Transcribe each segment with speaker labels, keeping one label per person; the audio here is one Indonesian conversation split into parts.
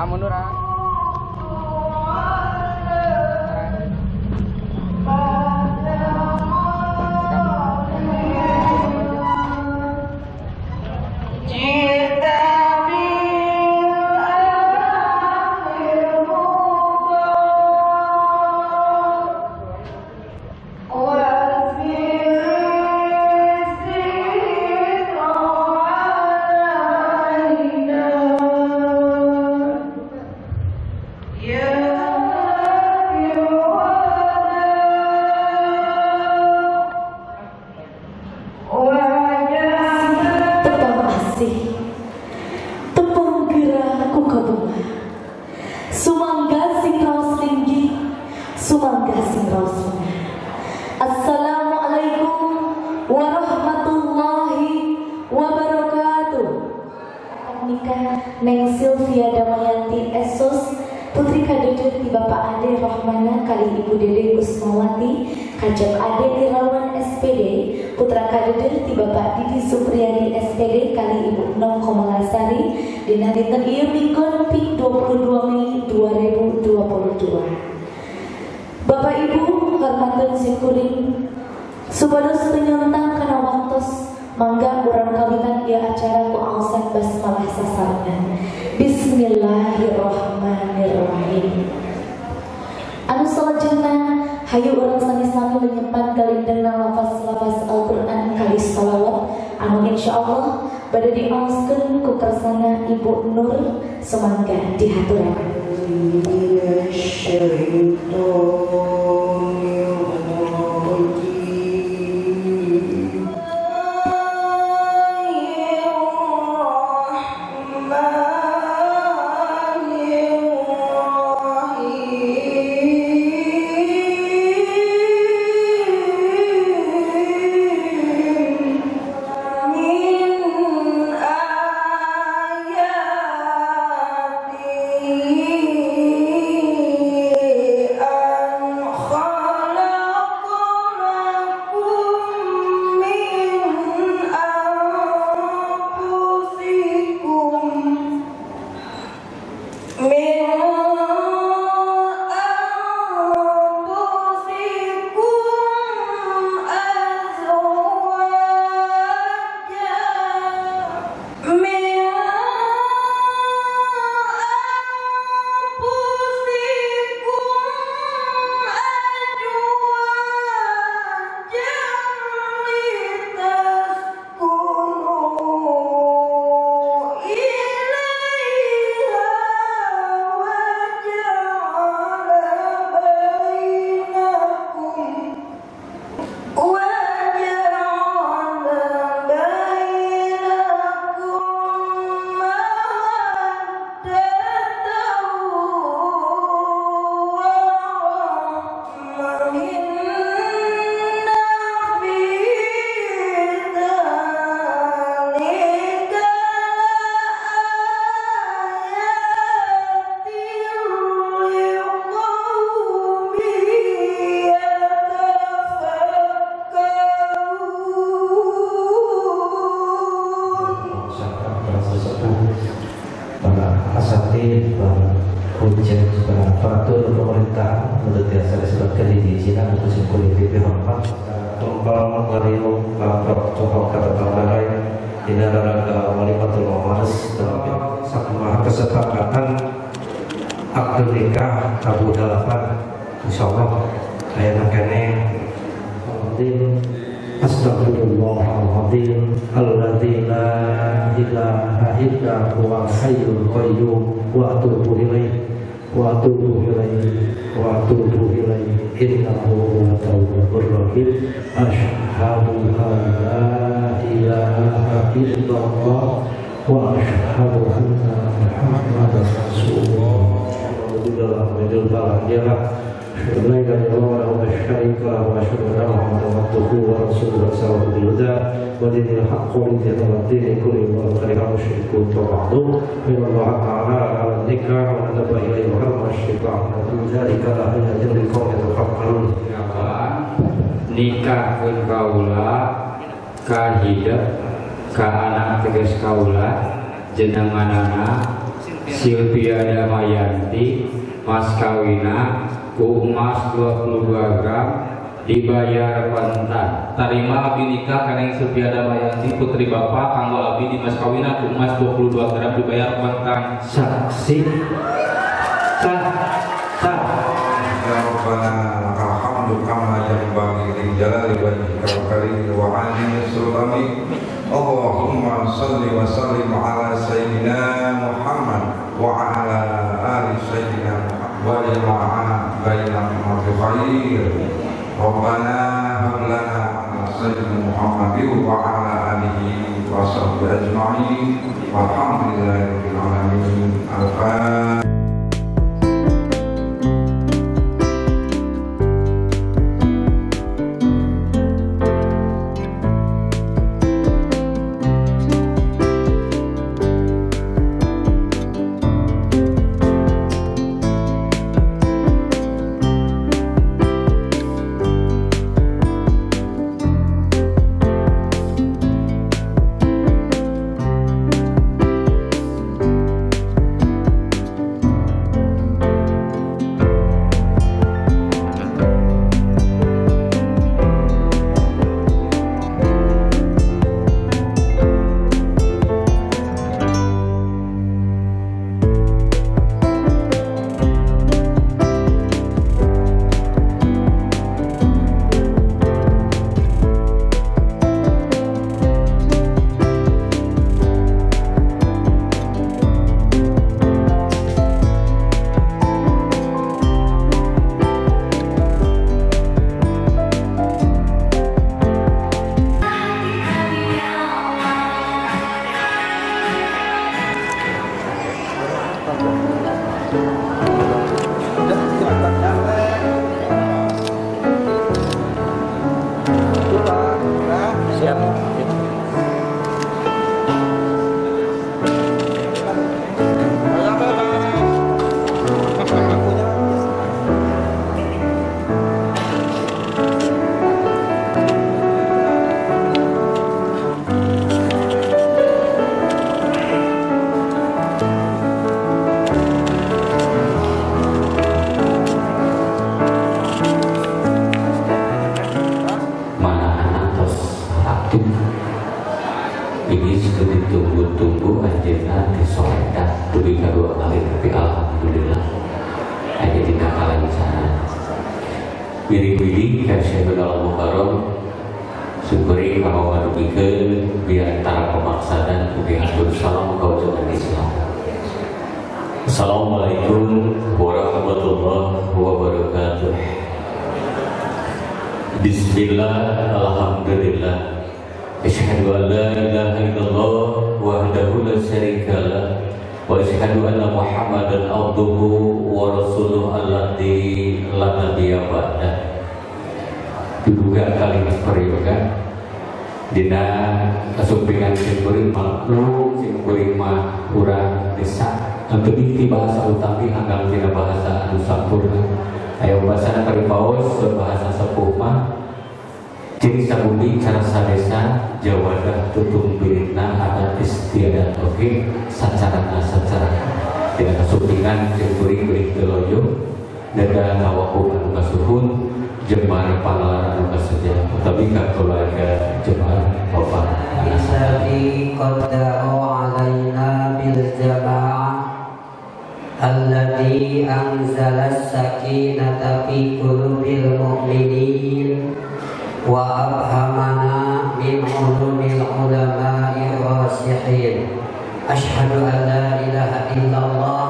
Speaker 1: mundur ah.
Speaker 2: Assalamualaikum warahmatullahi wabarakatuh. Nikah Neng Sylvia Damayanti Esos, putri kadedet di Bapak Ade Rahmana kali Ibu Dede Kusmawati, kajab Ade Irawan SPD, putra kadedet di Bapak Didi Supriyadi SPD kali Ibu Nom Komalasari, dina dinten ieu minggon pik 22 Mei 2022. Bapak Ibu hormatun sikuring supados penyontang kana waktos mangga urang kawitan ieu acara ku aosan basmalah sasarengan. Bismillahirrahmanirrahim. Anu salajengna hayu urang sami-sami lenyepan kalindengna lafaz-lafaz Al-Qur'an kali shalawat anu insyaallah bade diaoskeun ku kersana Ibu Nur sumangga dihaturaken.
Speaker 3: Kesepakatan akad nikah Abu Dalapan insyaallah ayana kene astagfirullahaladzim alladzi la ilaha illa huwal hayyul qayyum wa atubu ilaihi wa atubu ilaihi wa atubu ilaihi innahu huwa tawwabur rahim asyhadu an la ilaha illallah wa asyhadu anna Muhammadar Rasulullah. Alhamdulillah majul bahagialah syukurlah kepada Allah wa syarikalah wa syukurlah Muhammadan abduhu wa rasuluhu sallallahu alaihi wasallam wa dinil haqqi wa dinil kulli wa kharihal musyrikun wa ba'du Allah ta'ala ala nikah wa nadaba ilaihi wa harmasyifah wa dzalika la ilaha illa qawlul
Speaker 4: nikah pun kaula ka hidup ka anak tegas kaula jenenganana
Speaker 1: Sylvia Damayanti mas kawina ku emas 22 gram dibayar kontan. Tarima abdi nikah kaneng Sylvia Damayanti putri bapak kanggo abdi di mas kawina ku emas 22 gram dibayar kontan.
Speaker 3: Saksi sah sah.
Speaker 4: Ya Rabbana lakal hamdu kama yanbaghi li jalali wajhika wa karimi wa 'azimi sultani. Allahumma salli wa sallim ala sayyidina Muhammad wa ala ali sayyidina Muhammad wa jama'a bainal khair. Rabbana hab lana ala sayyidina Muhammad wa ala alihi wa sahbihi ajma'in. Walhamdulillahi rabbil alamin. Al-Fatihah.
Speaker 1: Ini sudah ditunggu-tunggu anjirna disolekan demi kedua kali, tapi alhamdulillah aja tidak kalah di sana. Wiri-wiri kasih dalam mukarram syukuri kalau ngadugikeun biar tara pemaksa dan kudiatur salam kau jangan Islam. Assalamualaikum warahmatullahi wabarakatuh. Bismillah, alhamdulillah. Asyhadu an la ilaha illallah wahdahu la syarika lah wa asyhadu anna Muhammadan abduhu wa rasuluh alladzi la nabiyya ba'da. Diduga kali peryoga dina kasupingan cingkuring maklum cingkuring mah urang desa untuk di bahasa utami hanggang dina bahasa anu sampurna. Ayo bahasa karipaos bahasa sepuh mah ciri sabudi cara sadesa jawadah tutung biritna adat istiadat oke sacarana tidak kesupingan cengkuring berik teloyo dada tawaku anu kasuhun jemar pangalaran anu kaseja tapi keluarga jemar bapak
Speaker 5: Isari qadda'u alaina bil jama'ah alladhi anzala as-sakinata fi qulubil mu'minin wa abhamana min ulumil ulama'i rasihin. Asyhadu an la ilaha illallah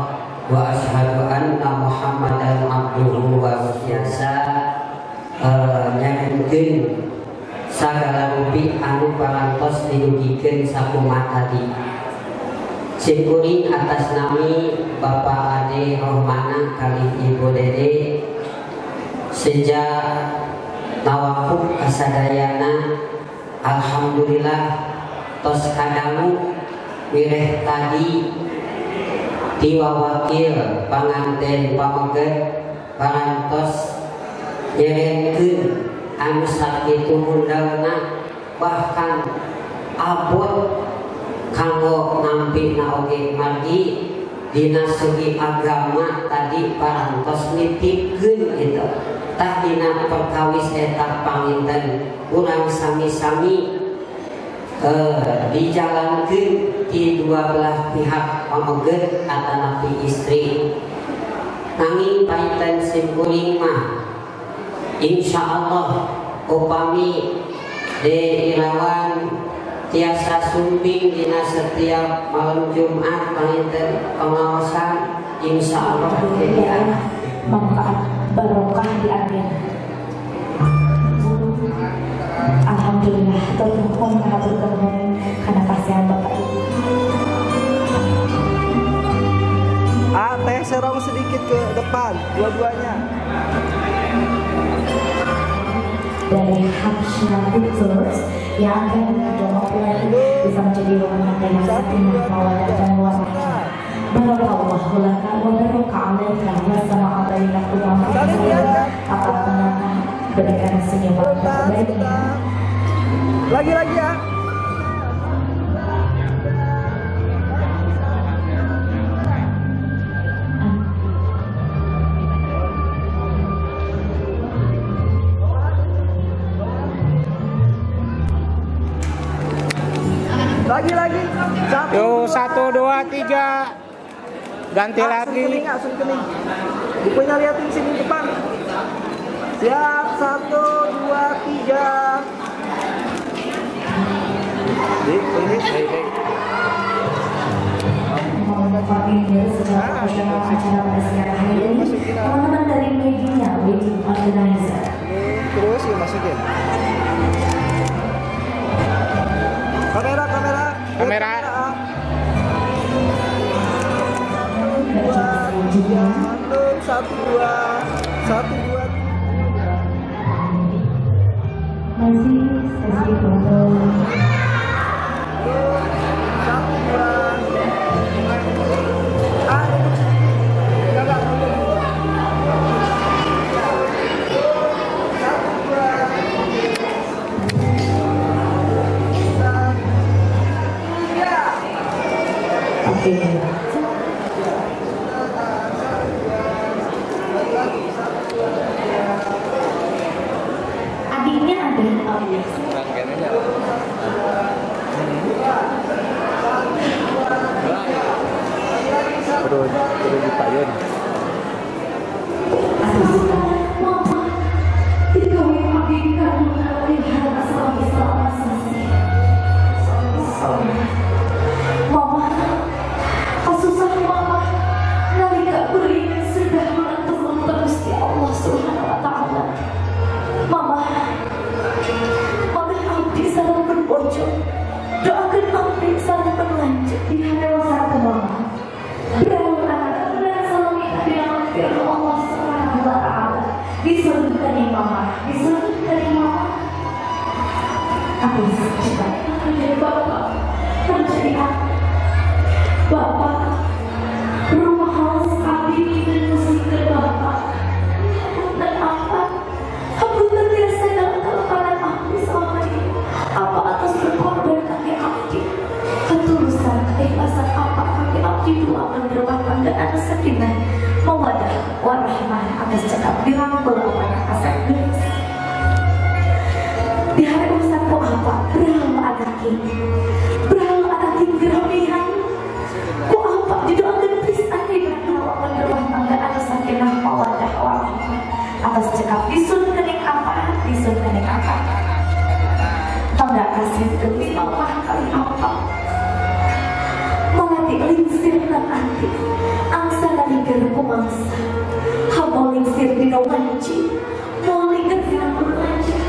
Speaker 5: wa asyhadu anna Muhammadan abduhu wa rasuluh. Nyakeun sagala rupi anu parantos dinugikeun sakumaha tadi. Cingkuring atas nami Bapak Ade Rohmana kali Ibu Dede sejak tawakuf kasadayana alhamdulillah tos kadamu wireh tadi tiwawakil panganten pameget parantos nyerenkeun anu sakitu mundalna bahkan abot kanggo ngampina oge margi dina segi agama tadi parantos nitipkeun gitu tah dina perkawis eta panginten urang sami-sami dijalankeun di dua belah pihak pamogeut atanapi istri nanging painten simkuring mah insyaallah upami De Irawan tiasa sumbing dina setiap malam Jumat painten pengawasan insyaallah jadi
Speaker 2: manfaat barokah di akhir. Alhamdulillah termohon mengaturkan mohon karena kasihan Bapak Ibu.
Speaker 3: Teh serong sedikit ke depan, dua-duanya.
Speaker 2: Dari Hamshina Pictures yang akan mempelai bisa menjadi rumah tangga sakinah mawaddah dan warahmah. Barakallahu laka wa baraka 'alaika wa sama'a bainakum akan menanam berikan senyuman terbaiknya.
Speaker 3: Lagi-lagi ya. Lagi-lagi.
Speaker 6: Yo 1 2 3 ganti lagi.
Speaker 3: Asun kening. Bukunya liatin sini depan. Siap 1 2 3.
Speaker 2: Teman-teman dari media wedding organizer.
Speaker 3: Terus yuk masukin. Kamera. Satu dua.
Speaker 2: Masih sesi foto. Adiknya ada yang tahu ya?
Speaker 6: Perlu dipayun.
Speaker 2: Mama, tidak menginginkan melihat masalah Mama, kasusah mama nalika beriman sudah menentukan terus di Allah Subhanahu wa Ta'ala. Mama abdi sareng berbojo, doakan abdi sareng berlanjut di hadapan mama. Berdoa dan selalu minta diampuni Allah Subhanahu wa Ta'ala. Disurunkan mama, aku coba menjadi bapak, menjadi anak. Bapak, rumah haus abdi dan musik ke bapak. Dan apa? Aku terbiasa dalam keleparan abdi selama ini. Apa atas berkorban kaki abdi? Ketulusan, keikhlasan apa kaki abdi doakan berumah tangga anak sakinah mawaddah warahmah atas cakap dirangkul amanah asal gelis. Di hari urusanku apa? Berhalu adaki geramihan. Ku apa? Didoakan pisan dengan doa berumah tangga anak sakinah mawaddah warahmah atas cakap disun kening apa? Tanda kasih gelis mama kali apa? Melati lingsir dan anti angsa dari gerku mangsa habo lingsir di wanci mau lingkar dengan berlanjut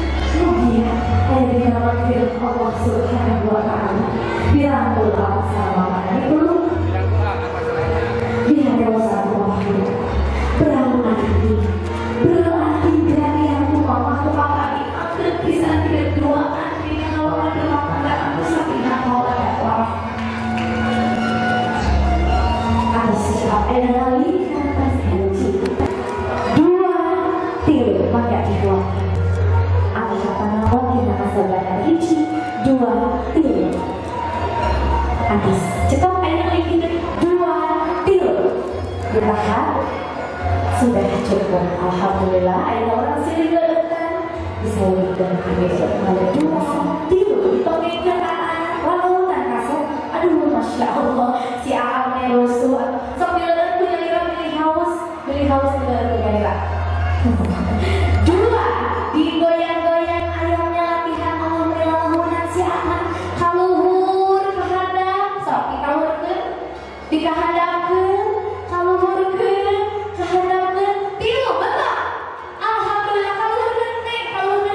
Speaker 2: mugia dari nama firman Allah Subhanahu wa Ta'ala dirangkul sama mana dulu biar dosa wahyu berarti dari yang mama kepakani akhir kisah tidak duaan dengan orang rumah tangga aku sakinah mawaddah warahmah. Ada lagi atas kunci 2 tilu maka dibuat ada kata nama kita sebagai hiji 2 tilu atas ditahan sudah cukup. Alhamdulillah ada orang sini gelekan bisa wujudkan besok malam dua tidur di pengingkan lalunan kasar. Aduh masya Allah si Aamnya rusuh sambil itu yang ira pilih haus tidak bergairah. Dua digoyang-goyang ayamnya latihan alhamdulillah lalunan si Aam kaluhur kehadap sok dikahurkeun dikahadapkeun kaluhurkeun kehadapkeun tilu betul. Alhamdulillah kaluhurkeun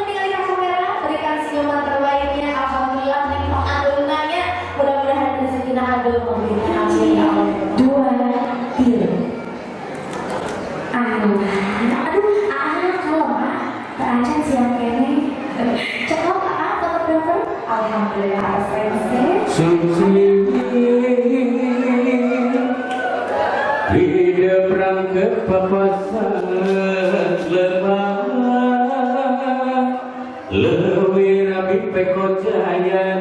Speaker 2: tinggal di kamera berikan senyuman terbaiknya. Alhamdulillah nih pengadunannya mudah-mudahan rezeki adul memberikan amin ya Allah. Dua tilu aduh kalau Acan siang kene cekap tetap dokter. Alhamdulillah atas
Speaker 1: suci hidup rangkep papasan lemah lewir rapi pekocayan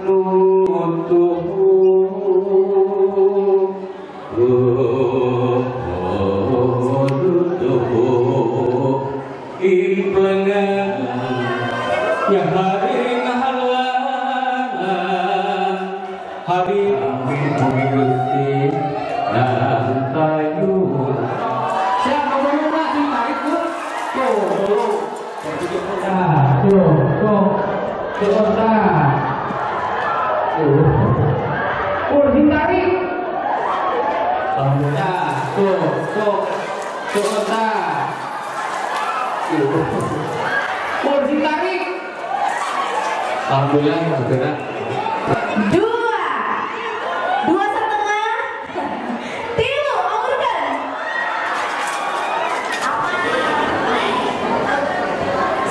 Speaker 1: nutuh implengan yang hari ngahalang hari amin bumi gusti nang tayu siapa bener sih tarik tuh hindari ditarik. Alhamdulillah bergerak.
Speaker 2: Dua setengah tilu aurkan.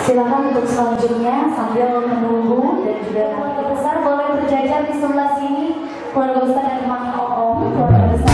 Speaker 2: Silakan untuk selanjutnya sambil menunggu dan juga keluarga besar boleh berjajar di sebelah sini. Keluarga besar dan teman om, keluarga besar.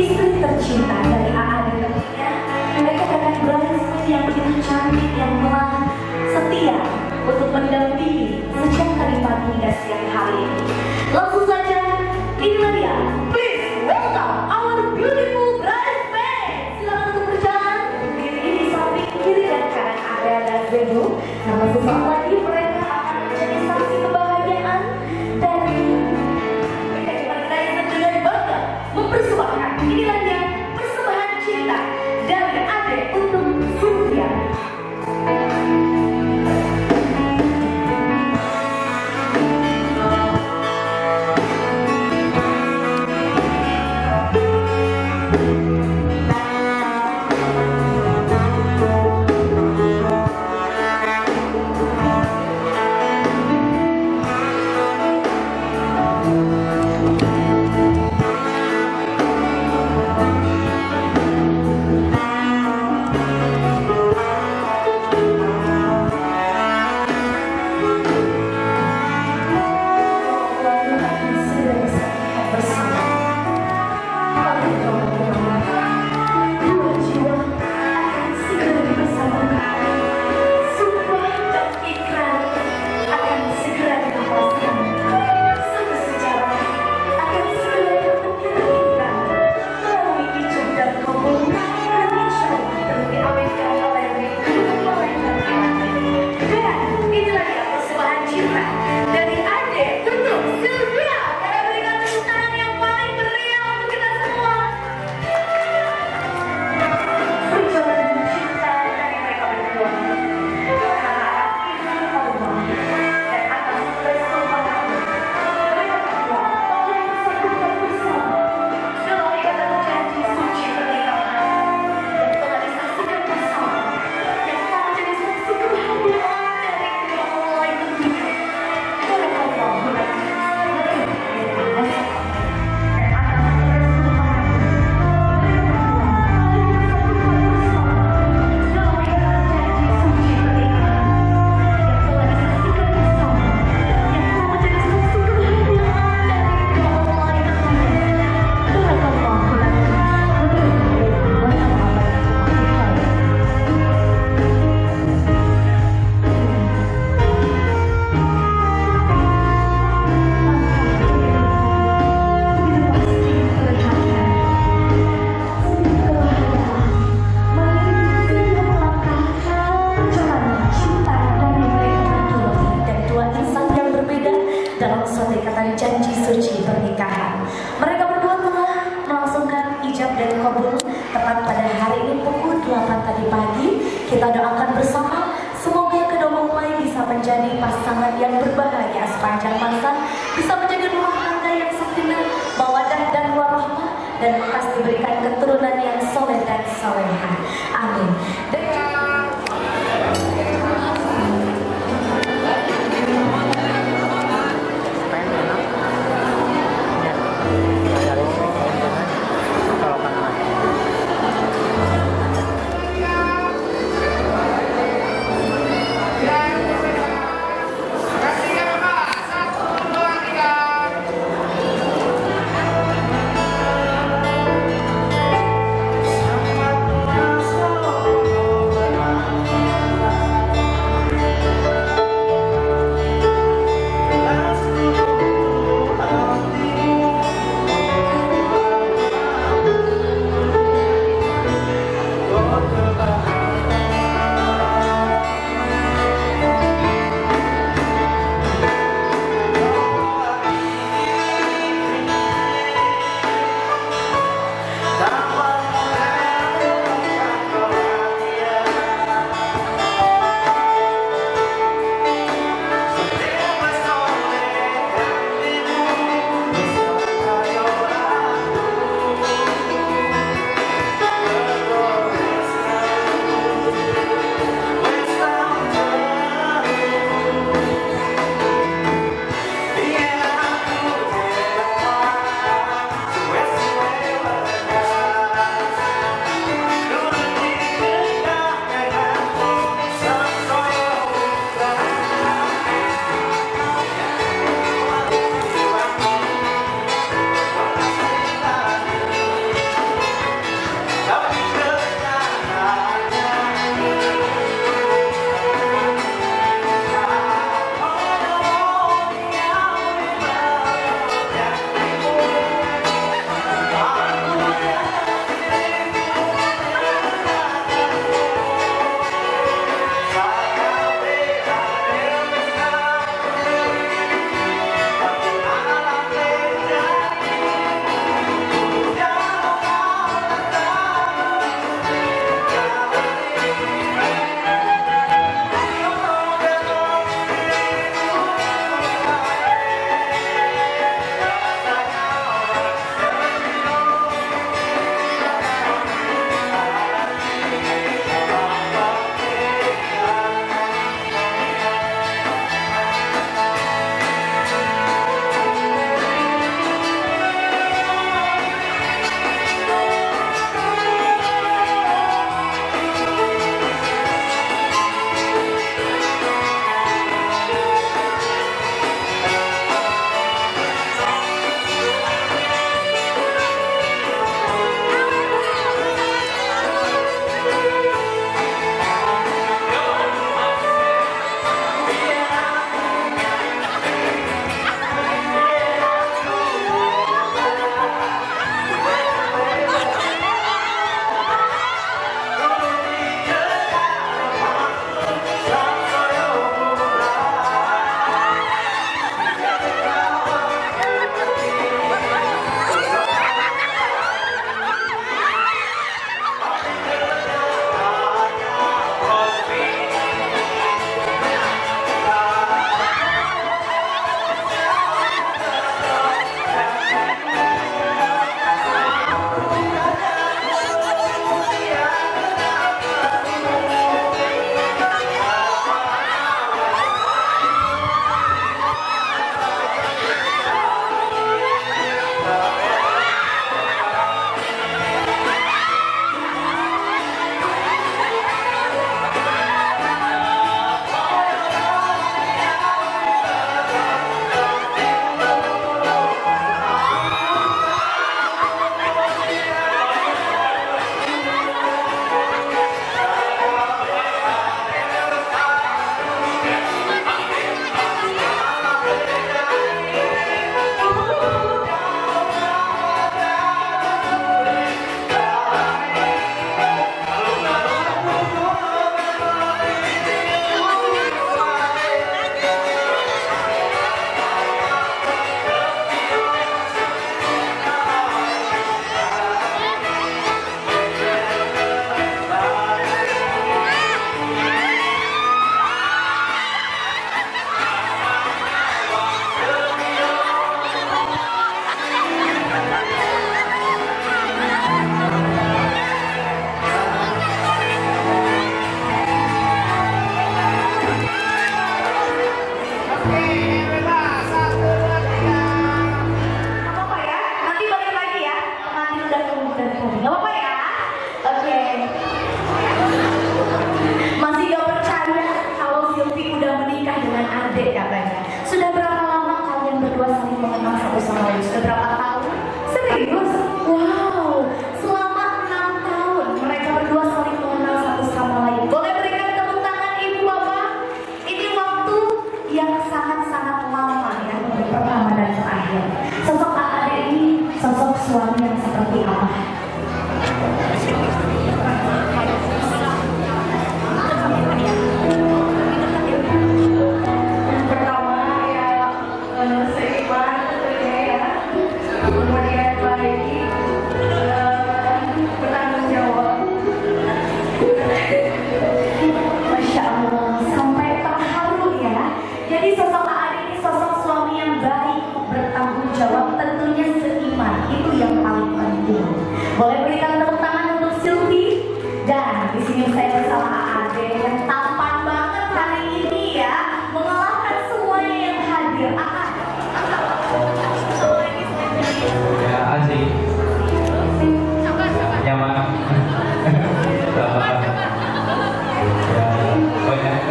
Speaker 2: istri tercinta dari AA dan tentunya mereka adalah bridesmaid yang begitu cantik, yang telah setia untuk mendampingi sejak tadi pagi hingga siang hari ini. Langsung saja, inilah dia. Please welcome our beautiful bridesmaid. Silakan untuk berjalan berdiri di samping kiri dan kanan area dan venue. Nama sesaat lagi mereka akan menjadi saksi kebahagiaan dan mereka juga dengan bangga mempersembahkan. Inilah dia persembahan cinta dari Ade untuk Sylvia. Dalam suatu ikatan janji suci pernikahan, mereka berdua telah melangsungkan ijab dan kabul tepat pada hari ini pukul 8 tadi pagi. Kita doakan bersama semoga kedua mempelai bisa menjadi pasangan yang berbahagia sepanjang masa, bisa menjadi rumah tangga yang sakinah, mawaddah dan warahmah, dan pasti diberikan keturunan yang soleh dan solehah. Amin. Dan lagi bertanggung jawab. Masya Allah, sampai terharu ya. Jadi sosok Ade ini sosok suami yang baik, bertanggung jawab, tentunya seiman. Itu yang paling penting. Boleh berikan tepuk tangan untuk Sylvie. Dan di sini saya bersama Ade yang tampan banget hari ini ya, mengalahkan semuanya yang hadir.
Speaker 7: Ya asik. Nyaman. Ya, banyak.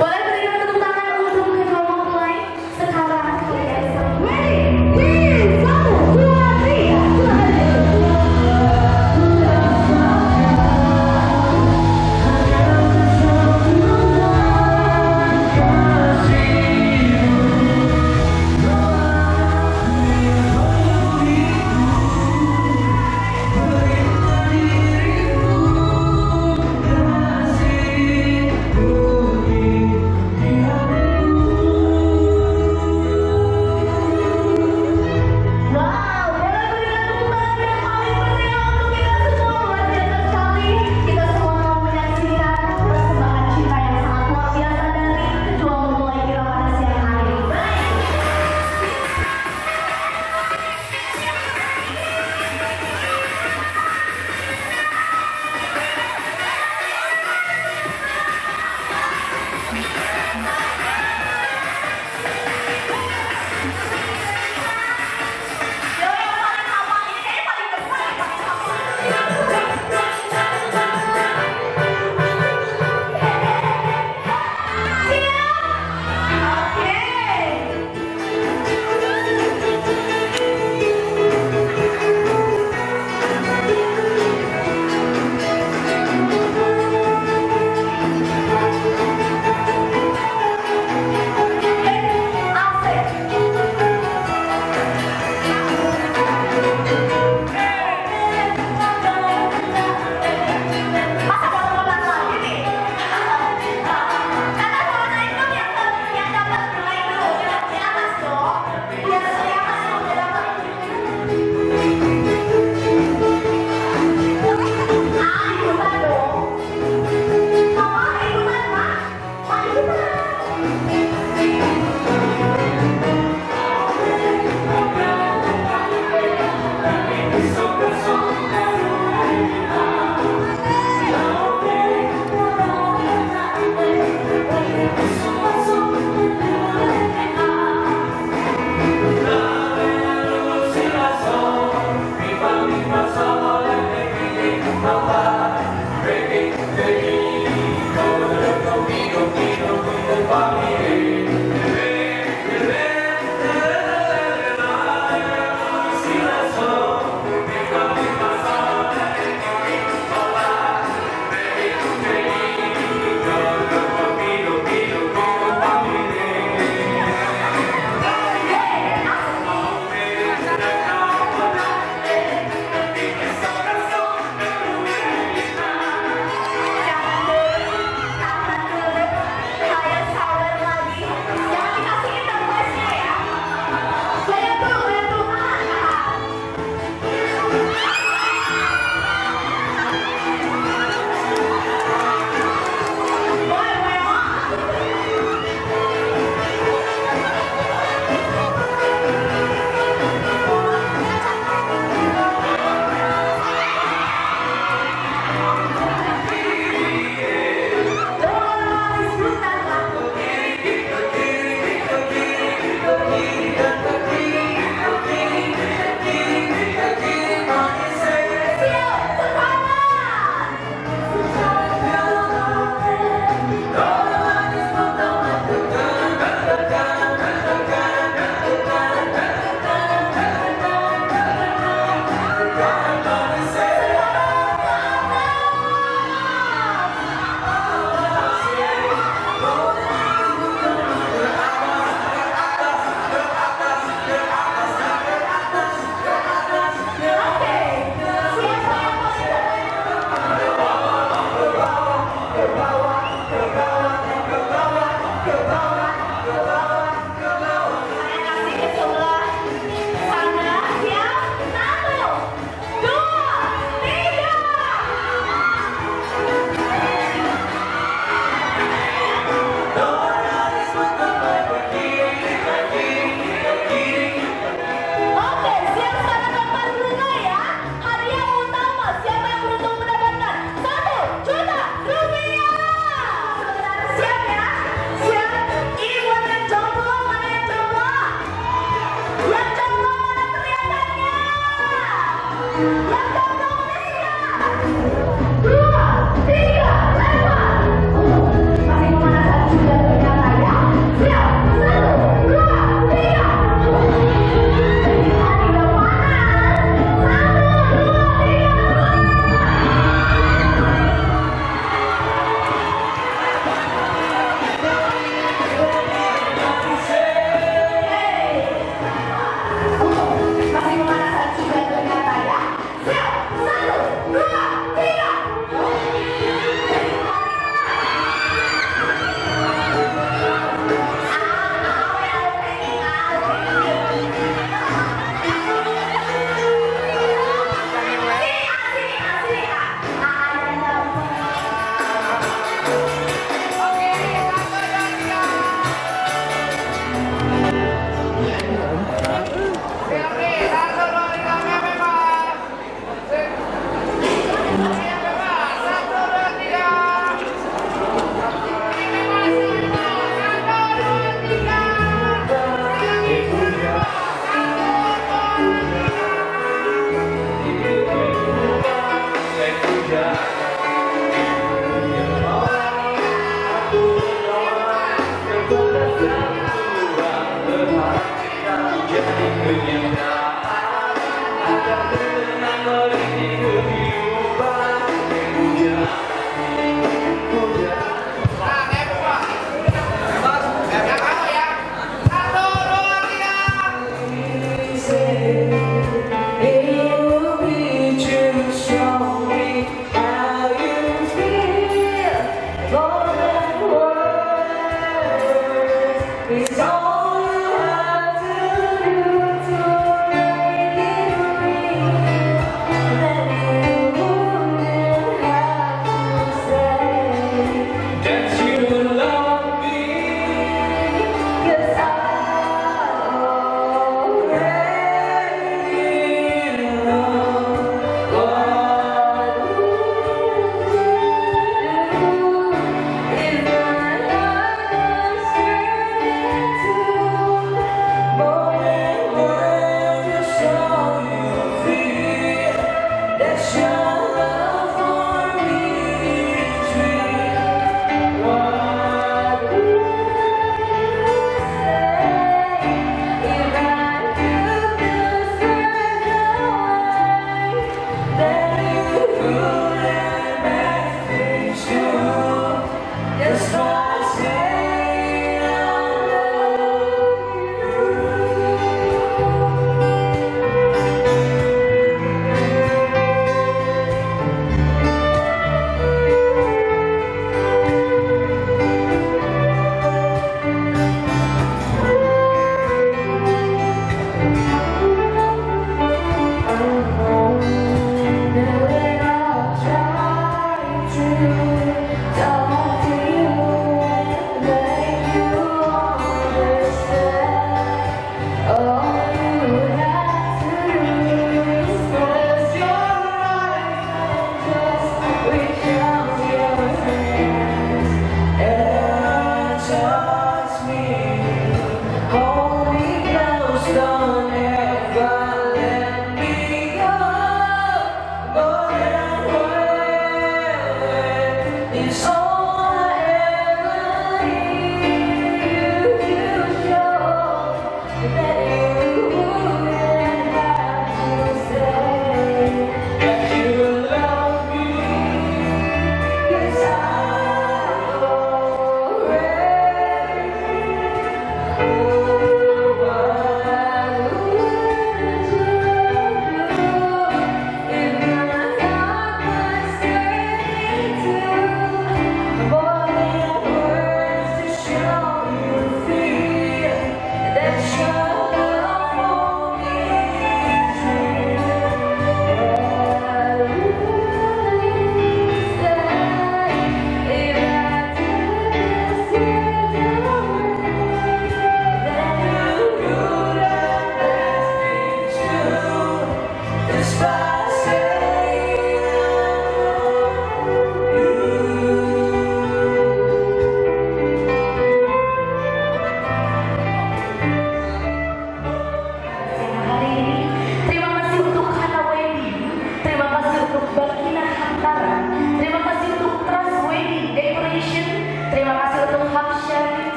Speaker 2: Boleh berikan tepuk tangan untuk kedua mempelai. Sekarang kalian ready, 1, 2, 3, Masih pemanasan juga ternyata ya.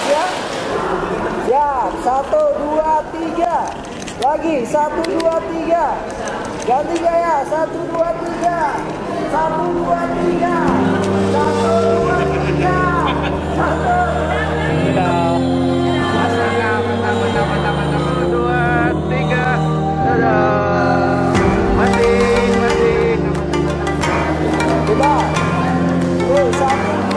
Speaker 8: Ikhlas ya. Siap. 1, 2, 3. Lagi 1, 2, 3. Ganti gaya. 1, 2, 3. 1, 2, 3. 1, 2, 3. 1, 2, 3. Dadah. Masih. Coba. 1,